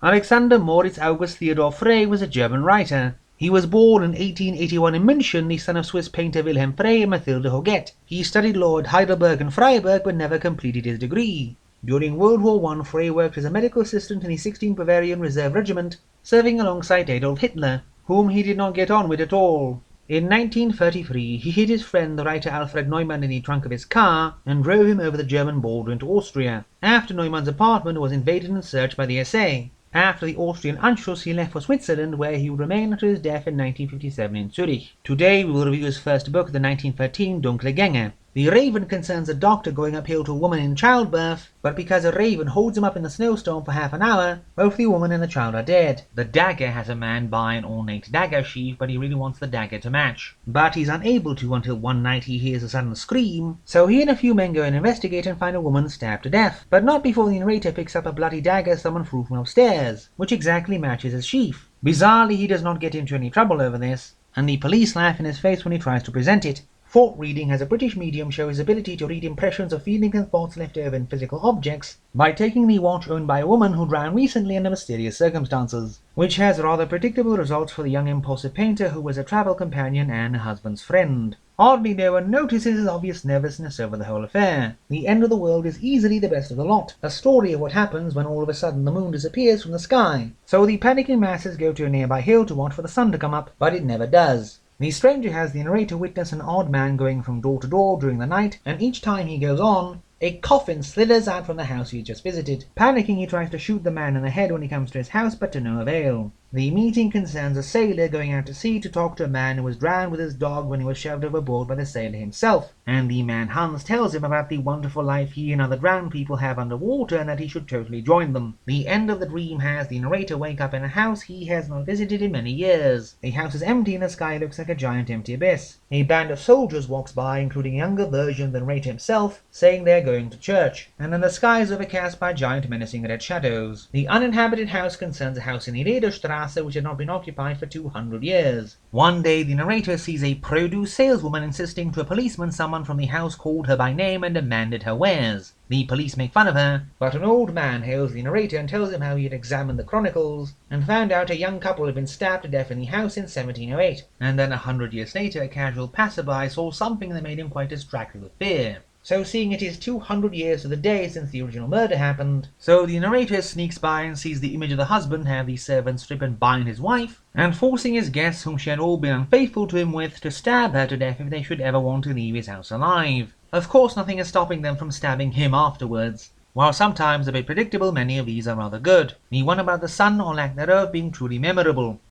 Alexander Moritz August Theodor Frey was a German writer. He was born in 1881 in München, the son of Swiss painter Wilhelm Frey and Mathilde Hoget. He studied law at Heidelberg and Freiburg but never completed his degree. During World War I, Frey worked as a medical assistant in the 16th Bavarian Reserve Regiment, serving alongside Adolf Hitler, whom he did not get on with at all. In 1933, he hid his friend the writer Alfred Neumann in the trunk of his car and drove him over the German border into Austria, after Neumann's apartment was invaded and searched by the SA. After the Austrian Anschluss, he left for Switzerland, where he would remain until his death in 1957 in Zurich. Today we will review his first book, the 1913 Dunkle Gänge. The raven concerns a doctor going uphill to a woman in childbirth, but because a raven holds him up in the snowstorm for half an hour, both the woman and the child are dead. The dagger has a man buy an ornate dagger sheath, but he really wants the dagger to match. But he's unable to until one night he hears a sudden scream, so he and a few men go and investigate and find a woman stabbed to death, but not before the narrator picks up a bloody dagger someone threw from upstairs, which exactly matches his sheath. Bizarrely, he does not get into any trouble over this, and the police laugh in his face when he tries to present it. Thought reading has a British medium show his ability to read impressions of feelings and thoughts left over in physical objects by taking the watch owned by a woman who drowned recently under mysterious circumstances, which has rather predictable results for the young impulsive painter who was a travel companion and a husband's friend. Oddly, no one notices his obvious nervousness over the whole affair. The end of the world is easily the best of the lot, a story of what happens when all of a sudden the moon disappears from the sky. So the panicking masses go to a nearby hill to watch for the sun to come up, but it never does. The stranger has the narrator witness an odd man going from door to door during the night, and each time he goes on, a coffin slithers out from the house he just visited. Panicking, he tries to shoot the man in the head when he comes to his house, but to no avail. The meeting concerns a sailor going out to sea to talk to a man who was drowned with his dog when he was shoved overboard by the sailor himself, and the man Hans tells him about the wonderful life he and other drowned people have underwater and that he should totally join them. The end of the dream has the narrator wake up in a house he has not visited in many years. The house is empty and the sky looks like a giant empty abyss. A band of soldiers walks by, including a younger version of the narrator himself, saying they are going to church, and then the sky is overcast by giant menacing red shadows. The uninhabited house concerns a house in the Rederstrasse which had not been occupied for 200 years. One day the narrator sees a produce saleswoman insisting to a policeman someone from the house called her by name and demanded her wares. The police make fun of her, but an old man hails the narrator and tells him how he had examined the chronicles and found out a young couple had been stabbed to death in the house in 1708, and then 100 years later a casual passerby saw something that made him quite distracted with fear. So seeing it is 200 years to the day since the original murder happened, so the narrator sneaks by and sees the image of the husband have the servant strip and bind his wife, and forcing his guests whom she had all been unfaithful to him with to stab her to death if they should ever want to leave his house alive. Of course nothing is stopping them from stabbing him afterwards. While sometimes a bit predictable, many of these are rather good, the one about the sun or lack thereof being truly memorable.